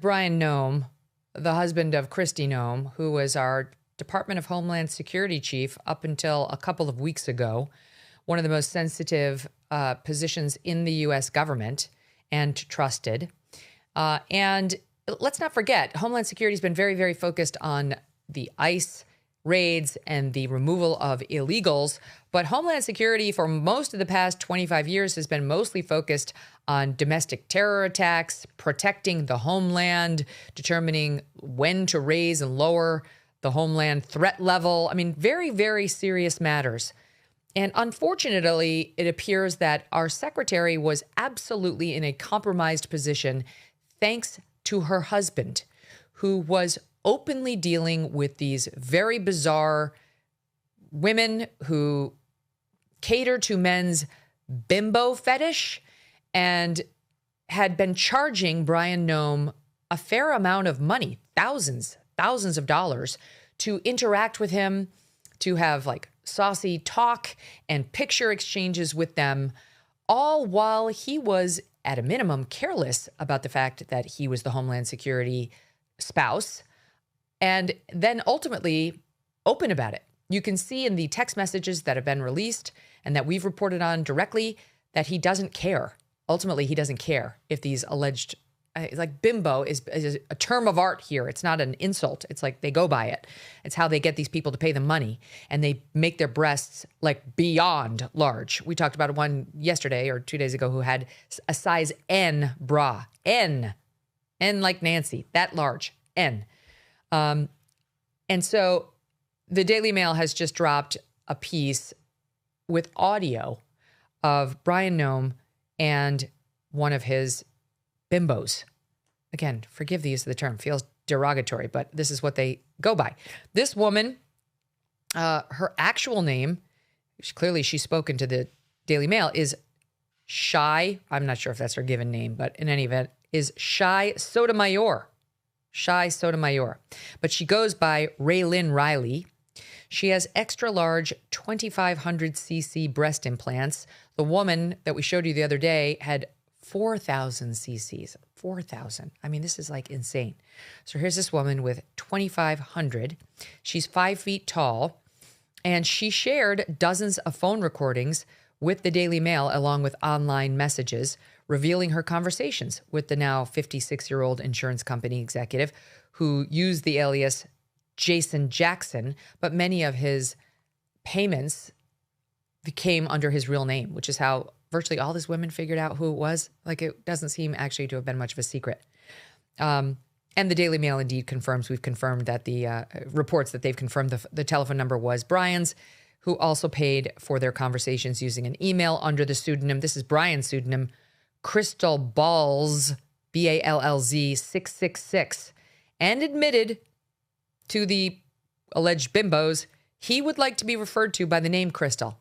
Bryon Noem, the husband of Kristi Noem, who was our Department of Homeland Security chief up until a couple of weeks ago, one of the most sensitive positions in the U.S. government and trusted. And let's not forget, Homeland Security has been very, very focused on the ICE raids and the removal of illegals. But Homeland Security for most of the past 25 years has been mostly focused on domestic terror attacks, protecting the homeland, determining when to raise and lower the homeland threat level. I mean, very, very serious matters. And unfortunately, it appears that our secretary was absolutely in a compromised position thanks to her husband, who was openly dealing with these very bizarre women who cater to men's bimbo fetish and had been charging Bryon Noem a fair amount of money, thousands of dollars, to interact with him, to have like saucy talk and picture exchanges with them, all while he was at a minimum careless about the fact that he was the Homeland Security spouse, and then ultimately open about it. You can see in the text messages that have been released and that we've reported on directly that he doesn't care. Ultimately, he doesn't care if these alleged, like bimbo is a term of art here. It's not an insult. It's like they go by it. It's how they get these people to pay them money, and they make their breasts like beyond large. We talked about one yesterday or 2 days ago who had a size N bra. N like Nancy, that large, N. And so the Daily Mail has just dropped a piece with audio of Bryon Noem and one of his bimbos. Again, forgive the use of the term, feels derogatory, but this is what they go by. This woman, her actual name, clearly she's spoken to the Daily Mail, is Shy. I'm not sure if that's her given name, but in any event, is Shy Sotomayor. Shy Sotomayor. But she goes by Raylyn Riley. She has extra large 2,500 cc breast implants. The woman that we showed you the other day had 4,000 cc's. 4,000. I mean, this is like insane. So here's this woman with 2,500. She's 5 feet tall, and she shared dozens of phone recordings with the Daily Mail along with online messages revealing her conversations with the now 56-year-old insurance company executive who used the alias Jason Jackson, but many of his payments came under his real name, which is how virtually all these women figured out who it was. Like, it doesn't seem actually to have been much of a secret. And the Daily Mail indeed confirms, we've confirmed that the reports that they've confirmed the telephone number was Bryon's, who also paid for their conversations using an email under the pseudonym, this is Bryon's pseudonym, Crystal Balls, B-A-L-L-Z 666, and admitted to the alleged bimbos he would like to be referred to by the name Crystal.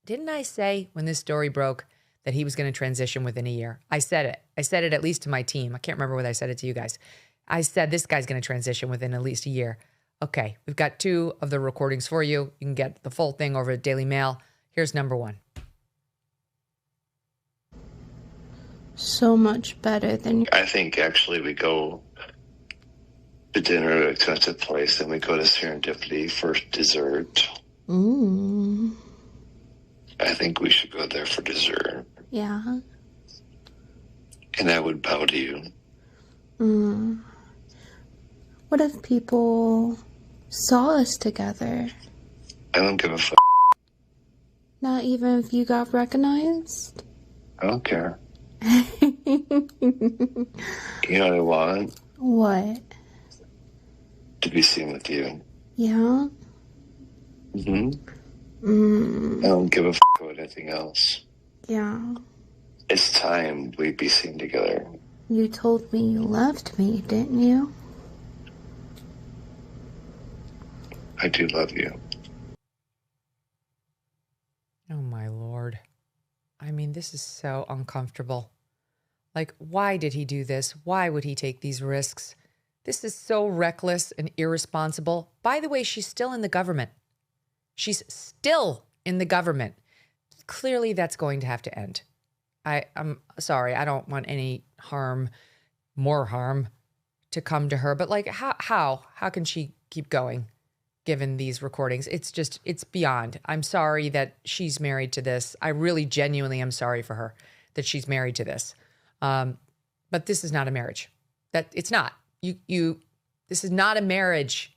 Didn't I say when this story broke that he was going to transition within a year? I said it. I said it at least to my team. I can't remember whether I said it to you guys. I said this guy's going to transition within at least a year. Okay, we've got 2 of the recordings for you. You can get the full thing over at Daily Mail. Here's number 1. So much better than... I think actually we go to dinner at an expensive place, then we go to Serendipity for dessert. I think we should go there for dessert. Yeah. And I would bow to you. What if people saw us together? I don't give a f***. Not even if you got recognized? I don't care. You know what I want? What? To be seen with you. Yeah? I don't give a f*** about anything else. Yeah. It's time we be seen together. You told me you loved me, didn't you? I do love you. Oh, my Lord. I mean, this is so uncomfortable. Like, why did he do this? Why would he take these risks? This is so reckless and irresponsible. By the way, she's still in the government. She's still in the government. Clearly, that's going to have to end. I'm sorry. I don't want any harm, more harm to come to her. But like, how can she keep going given these recordings? It's beyond. I'm sorry that she's married to this. I really genuinely am sorry for her that she's married to this. But this is not a marriage. That it's not. This is not a marriage.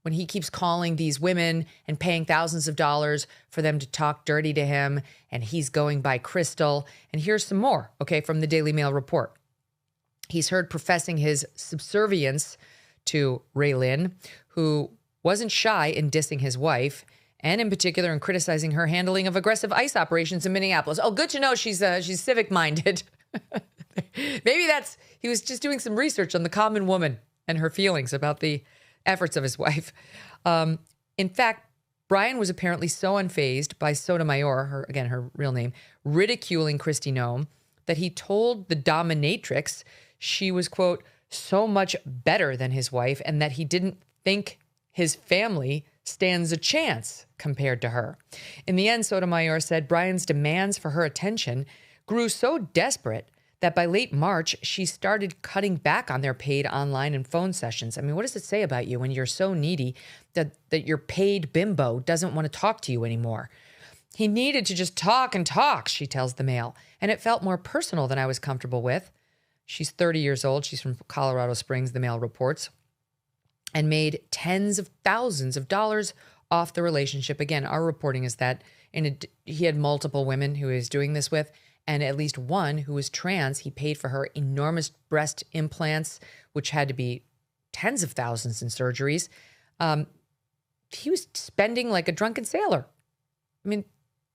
When he keeps calling these women and paying thousands of dollars for them to talk dirty to him, and he's going by Crystal. And here's some more, okay, from the Daily Mail report. He's heard professing his subservience to Raylyn, who wasn't shy in dissing his wife, and in particular in criticizing her handling of aggressive ICE operations in Minneapolis. Oh, good to know she's civic-minded. Maybe he was just doing some research on the common woman and her feelings about the efforts of his wife. In fact, Bryon was apparently so unfazed by Sotomayor, her real name, ridiculing Kristi Noem, that he told the Dominatrix she was, quote, so much better than his wife, and that he didn't think his family stands a chance compared to her. In the end, Sotomayor said Bryon's demands for her attention grew so desperate that by late March, she started cutting back on their paid online and phone sessions. I mean, what does it say about you when you're so needy that your paid bimbo doesn't want to talk to you anymore? He needed to just talk and talk, she tells the Mail, and it felt more personal than I was comfortable with. She's 30 years old. She's from Colorado Springs, the Mail reports, and made tens of thousands of dollars off the relationship. Again, our reporting is that he had multiple women who he was doing this with, and at least one who was trans. He paid for her enormous breast implants, which had to be tens of thousands in surgeries. He was spending like a drunken sailor. I mean,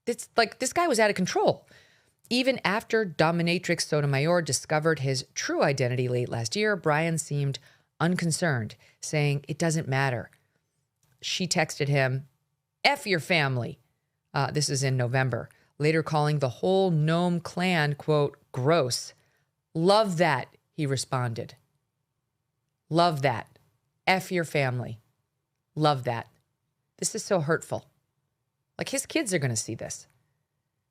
it's like this guy was out of control. Even after Dominatrix Sotomayor discovered his true identity late last year, Bryon seemed unconcerned, saying, it doesn't matter. She texted him, F your family. This is in November. Later calling the whole Noem clan, quote, gross. Love that, he responded. Love that. F your family. Love that. This is so hurtful. Like, his kids are going to see this.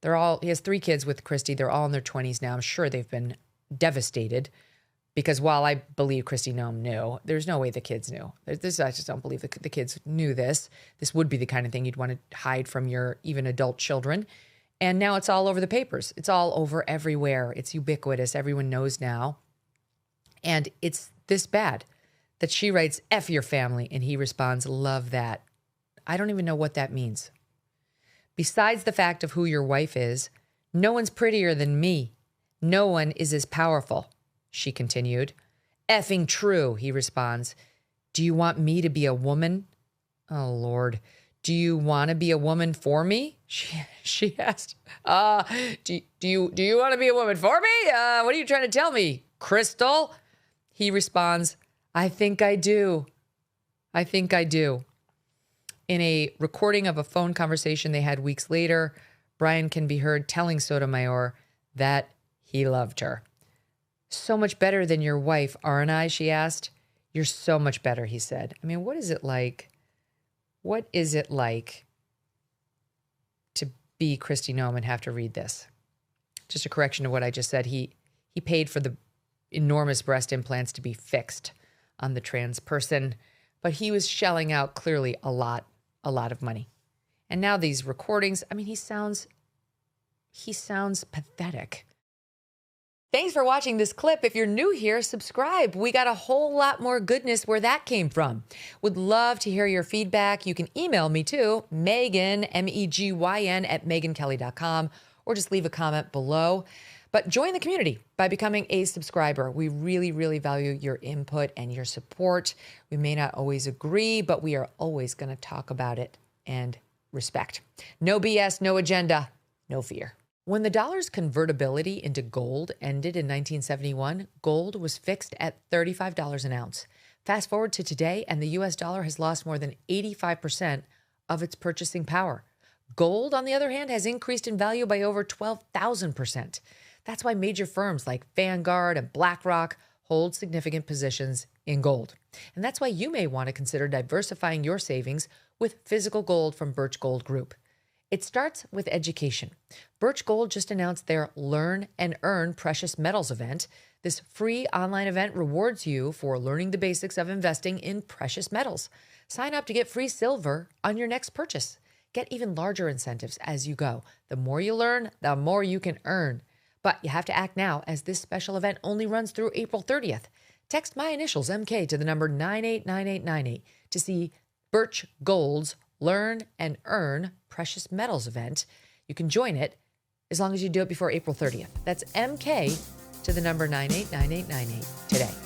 He has 3 kids with Kristi. They're all in their 20s now. I'm sure they've been devastated because while I believe Kristi Noem knew, there's no way the kids knew. I just don't believe the kids knew this. This would be the kind of thing you'd want to hide from your even adult children. And now it's all over the papers. It's all over everywhere. It's ubiquitous. Everyone knows now. And it's this bad that she writes, F your family. And he responds, love that. I don't even know what that means. Besides the fact of who your wife is, no one's prettier than me. No one is as powerful, she continued. Effing true, he responds. Do you want me to be a woman? Oh, Lord. Do you want to be a woman for me? She asked. Do you want to be a woman for me? What are you trying to tell me, Crystal? He responds, I think I do. I think I do. In a recording of a phone conversation they had weeks later, Bryon can be heard telling Sotomayor that he loved her. So much better than your wife, aren't I? She asked. You're so much better, he said. I mean, what is it like? What is it like to be Kristi Noem and have to read this? Just a correction to what I just said. He paid for the enormous breast implants to be fixed on the trans person, but he was shelling out clearly a lot of money. And now these recordings, I mean, he sounds pathetic. Thanks for watching this clip. If you're new here, subscribe. We got a whole lot more goodness where that came from. Would love to hear your feedback. You can email me too, Megyn, Megyn, at megynkelly.com, or just leave a comment below. But join the community by becoming a subscriber. We really, really value your input and your support. We may not always agree, but we are always going to talk about it and respect. No BS, no agenda, no fear. When the dollar's convertibility into gold ended in 1971, gold was fixed at $35 an ounce. Fast forward to today, and the U.S. dollar has lost more than 85% of its purchasing power. Gold, on the other hand, has increased in value by over 12,000%. That's why major firms like Vanguard and BlackRock hold significant positions in gold. And that's why you may want to consider diversifying your savings with physical gold from Birch Gold Group. It starts with education. Birch Gold just announced their Learn and Earn Precious Metals event This free online event rewards you for learning the basics of investing in precious metals. Sign up to get free silver on your next purchase. Get even larger incentives as you go. The more you learn, the more you can earn. But you have to act now, as this special event only runs through April 30th. Text my initials, MK, to the number 989898 to see Birch Gold's Learn and Earn Precious Metals event. You can join it as long as you do it before April 30th. That's MK to the number 989898 today.